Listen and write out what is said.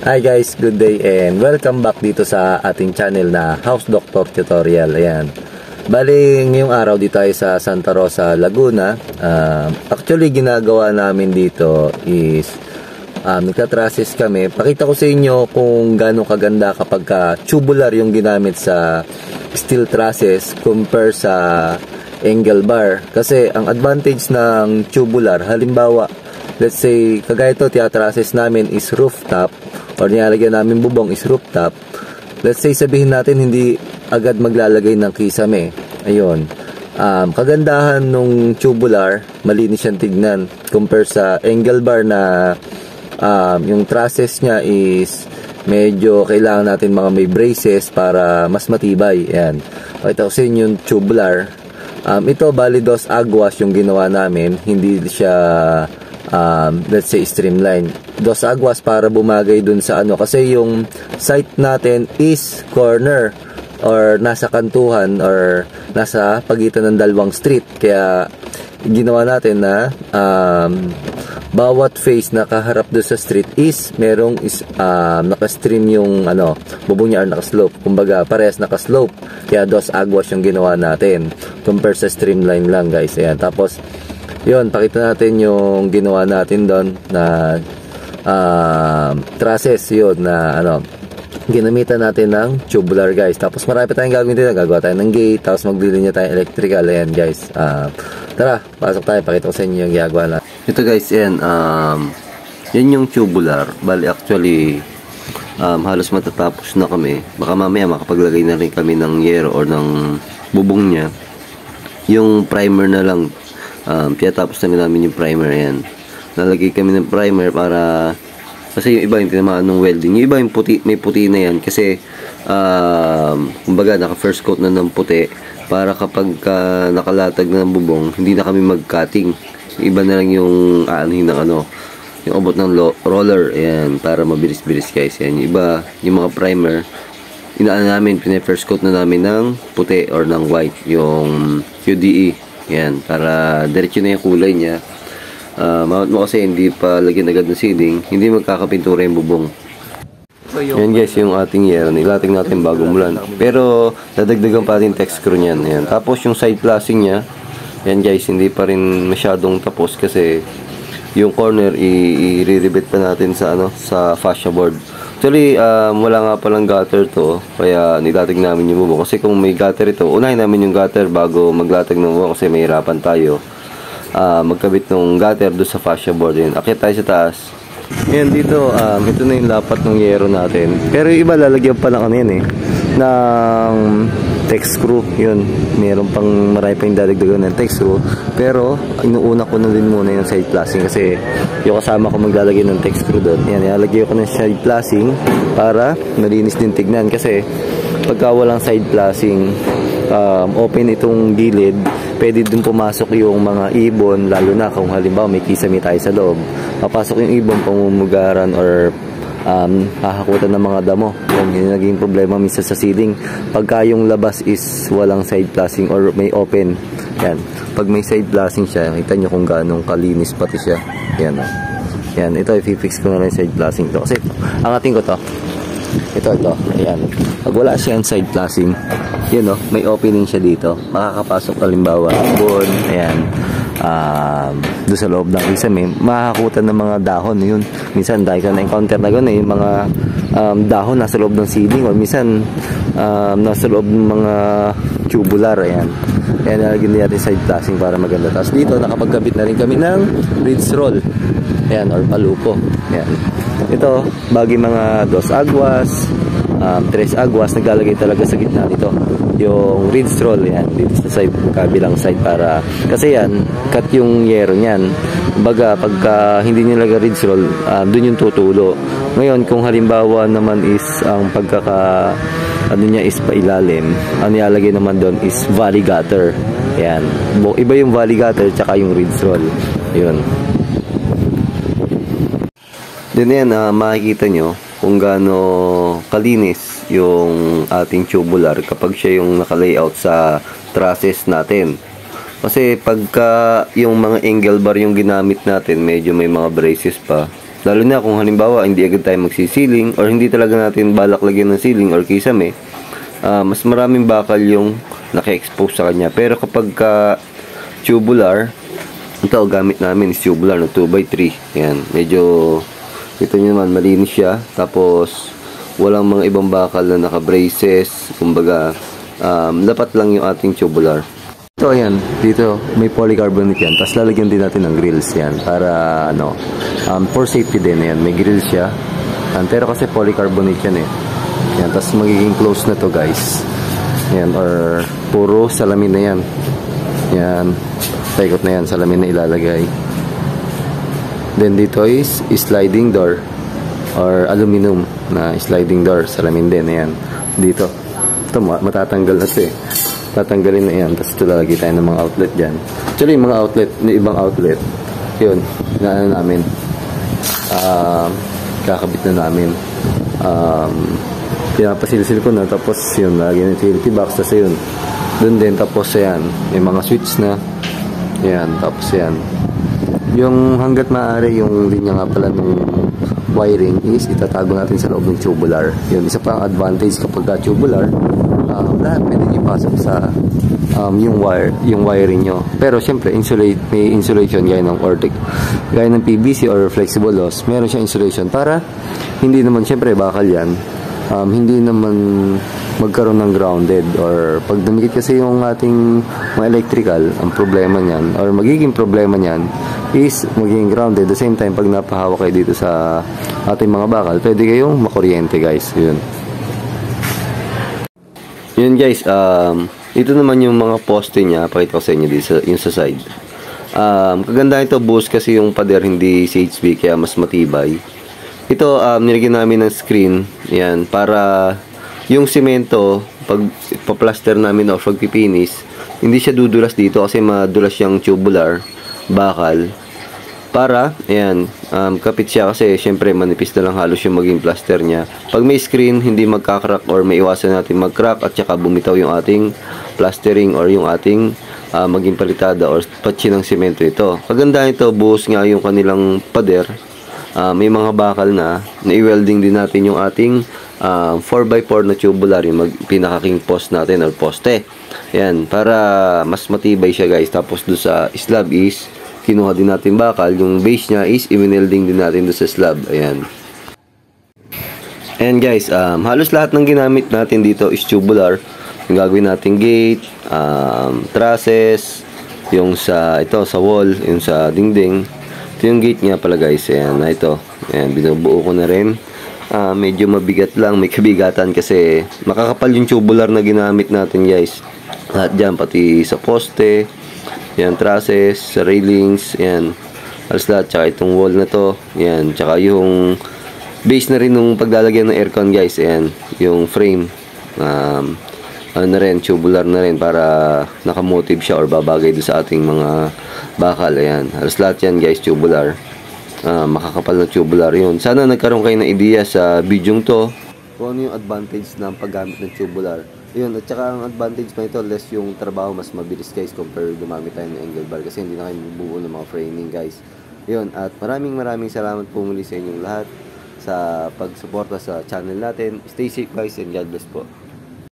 Hi guys, good day and welcome back dito sa ating channel na House Doctor Tutorial. Ayan. Bali, ngayong araw dito tayo sa Santa Rosa, Laguna. Actually, ginagawa namin dito is nagtatrasis kami. Pakita ko sa inyo kung gaano kaganda kapag tubular yung ginamit sa steel trusses compare sa angle bar. Kasi ang advantage ng tubular, halimbawa, let's say, kagaya ito, tiyatrasis namin is rooftop or nilalagyan namin bubong is rooftop. Let's say, sabihin natin hindi agad maglalagay ng kisame. Ayun. Kagandahan nung tubular, malinis siyang tignan compare sa angle bar na yung trusses niya is medyo kailangan natin mga may braces para mas matibay. Ayan. Pakita ko sa inyo yung tubular. Ito, bali dos aguas yung ginawa namin. Hindi siya let's say streamline. Dos aguas para bumagay dun sa ano, kasi yung site natin is corner or nasa kantuhan or nasa pagitan ng dalawang street, kaya ginawa natin na bawat face na kaharap doon sa street is merong naka-stream yung ano, bubong niya or naka-slope. Kumbaga parehas naka-slope, kaya dos aguas yung ginawa natin compare sa streamline lang, guys. Ayan. Tapos yun, pakita natin yung ginawa natin doon na trusses, yun na ano, ginamitan natin ng tubular, guys. Tapos marami pa tayong gagawin dito. Gagawa tayo ng gate, tapos maglilinya tayo electrical. Ayan, guys. Tara, pasok tayo. Pakita ko sa inyo yung ginagawa natin. Ito, guys, yan. Yan yung tubular. Bali, actually, halos matatapos na kami. Baka mamaya makapaglagay na rin kami ng yero or ng bubong niya. Yung primer na lang. Tapos namin yung primer. Yan. Nalagay kami ng primer para, kasi yung iba yung tinamaan ng welding. Yung iba yung puti, may puti na yan kasi kumbaga naka first coat na ng puti para kapag nakalatag na ng bubong, hindi na kami mag-cutting. Iba na lang yung aanhin ng ano, yung abot ng roller. Ayan, para mabilis-bilis, guys. Yan. Yung iba, yung mga primer, inaan namin, pina-first coat na namin ng puti or ng white, yung QDE. Yan, para diretso na yung kulay niya. Mount mo kasi hindi pa lagyan agad ng sealing, hindi magkakapintura yung bubong. Yan, guys, yung ating yero. Nilating natin bago mulan. Pero dadagdagan pa natin text screw niyan. Yan. Tapos yung side flashing niya, yan, guys, hindi pa rin masyadong tapos kasi yung corner i-re-ribet pa natin sa ano, sa fascia board. Actually, wala nga palang gutter to, kaya nilatag namin yung bubong. Kasi kung may gutter ito, unahin namin yung gutter bago maglatag ng bubong kasi may hirapan tayo magkabit ng gutter doon sa fascia board. Yun. Akyat tayo sa taas. Yan, dito, ito na yung lapat ng yero natin. Pero yung iba, lalagyan pa lang ano yan ng text screw. Yun, meron pang marami pa yung dadagdagan ng text screw. Pero, inuuna ko na din muna yung side flashing kasi yung kasama ko maglalagay ng text screw doon. Yan, ilalagay ko ng side flashing para malinis din tignan. Kasi, pagka walang side flashing, open itong gilid, pwede din pumasok yung mga ibon, lalo na kung halimbawa may kisame tayo sa loob. Papasok yung ibon, pamumugaran or hahakutan ng mga damo. Yung naging problema minsan sa ceiling pagka yung labas is walang side flashing or may open. Yan, pag may side flashing siya, kita nyo kung gaano kalinis pati siya. Yan, yan, ito i-fix ko na rin side flashing to kasi angatin ko to. Ito, ayan. Pag wala siyang side flashing, yun may opening siya dito. Makakapasok halimbawa ibon, ayan, doon sa loob ng kisame, makakutan ng mga dahon. Yun, minsan dahil ka na-encounter na gano'n, yung mga dahon nasa loob ng ceiling or minsan nasa loob ng mga tubular. Ayan, kaya nalagyan natin side flashing para maganda. Tapos dito nakapagkabit na rin kami ng ridge roll, ayan, or palupo. Ayan, ito bagi mga dos aguas, tres aguas, naglalagay talaga sa gitna nito yung ridge roll. Yan, dito sa side, kabilang side, para kasi yan, cut yung yero niyan. Baga, pagka hindi nilagay ridge roll, dun yung tutulo. Ngayon, kung halimbawa naman is ang ano niya is pailalim, ang nilalagay naman doon is valley gutter. Yan, iba yung valley gutter tsaka yung ridge roll. Yun. Din yan, makikita nyo kung gaano kalinis yung ating tubular kapag siya yung naka-layout sa trusses natin. Kasi pagka yung mga angle bar yung ginamit natin, medyo may mga braces pa. Lalo na kung halimbawa hindi agad tayo magsisiling or hindi talaga natin balak lagyan ng ceiling or kisame, mas maraming bakal yung naka-expose sa kanya. Pero kapag tubular, ito gamit namin is tubular no 2x3. Yan, medyo ito nyo naman malinis siya. Tapos walang mga ibang bakal na naka-braces. Kumbaga, dapat lang yung ating tubular. Ito, ayan, dito may polycarbonate yan. Tapos lalagyan din natin ng grills yan para for safety din yan. May grills siya. Pero kasi polycarbonate yan eh. Yan, tapos magiging close na to guys. Yan, or puro salamin na yan. Yan, paikot na yan, salamin na ilalagay. Then dito is sliding door or aluminum na sliding door, salamin din. Ayan, dito. Ito, matatanggal na ito eh. Tatanggalin na yan. Tapos ito lalagay tayo ng mga outlet dyan. Actually, yung mga outlet, yung ibang outlet, yun, na namin. Kakabit na namin. Pinapasilsil ko na. Tapos yun, lagyan ng utility box. Tapos yun, dun din. Tapos ayan, may mga switch na. Ayan, tapos ayan. Yung hanggat maaari, yung linya nga pala nung wiring is itatago natin sa loob ng tubular. Yun, isa pa ang advantage kapag tubular, lahat pwede nyo pasok sa yung wiring nyo. Pero syempre, may insulation gaya ng gaya ng PVC or flexible loss, meron siyang insulation para hindi naman, syempre bakal yan, hindi naman magkaroon ng grounded or pag dumikit kasi yung ating mga electrical, ang problema niyan or magiging problema niyan is magiging grounded. At the same time, pag napahawak kayo dito sa ating mga bakal, pwede kayong makuryente guys. Yun guys, ito naman yung mga poste niya. Pakita ko sa inyo dito, yung sa side. Kagandahan ito, buhos kasi yung pader, hindi CHP, kaya mas matibay. Ito, nilagyan namin ng screen, yan, para yung semento, pag pa-plaster namin o pag pipinis, hindi siya dudulas dito kasi madulas yung tubular, bakal. Para, ayan, kapit siya kasi syempre manipis na lang halos yung maging plaster niya. Pag may screen, hindi magkakrak or may iwasan natin mag-crack at saka bumitaw yung ating plastering or yung ating maging palitada or patsi ng semento ito. Kagandahan ito, buhos nga yung kanilang pader. May mga bakal na i-welding din natin yung ating 4x4 na tubular, yung pinaka-king post natin or poste. Ayan, para mas matibay siya guys. Tapos doon sa slab is kinuha din natin bakal, yung base niya is i-welding din natin doon sa slab. Ayan. And guys, halos lahat ng ginamit natin dito is tubular. Yung gagawin natin gate, trusses, yung sa wall, yung sa dingding. Ito yung gate nga pala guys. Ayan, na ito. Ayan, binubuo ko na rin. Medyo mabigat lang, may kabigatan kasi makakapal yung tubular na ginamit natin guys. Lahat dyan, pati sa poste, yan, trusses, railings, yan, halos lahat, tsaka itong wall na to, yan, tsaka yung base na rin nung paglalagyan ng aircon guys, yan, yung frame, ano na rin, tubular na rin para nakamotive siya or babagay doon sa ating mga bakal, ayan, halos lahat yan guys, tubular. Makakapal na tubular yun. Sana nagkaroon kayo ng idea sa video to kung ano yung advantage ng paggamit ng tubular. Yun, at saka ang advantage pa ito, less yung trabaho, mas mabilis guys compare gumamit tayo ng angle bar kasi hindi na kayo bubuo ng mga framing guys. Yun, at maraming salamat po muli sa inyong lahat sa pagsuporta sa channel natin. Stay safe guys and God bless po.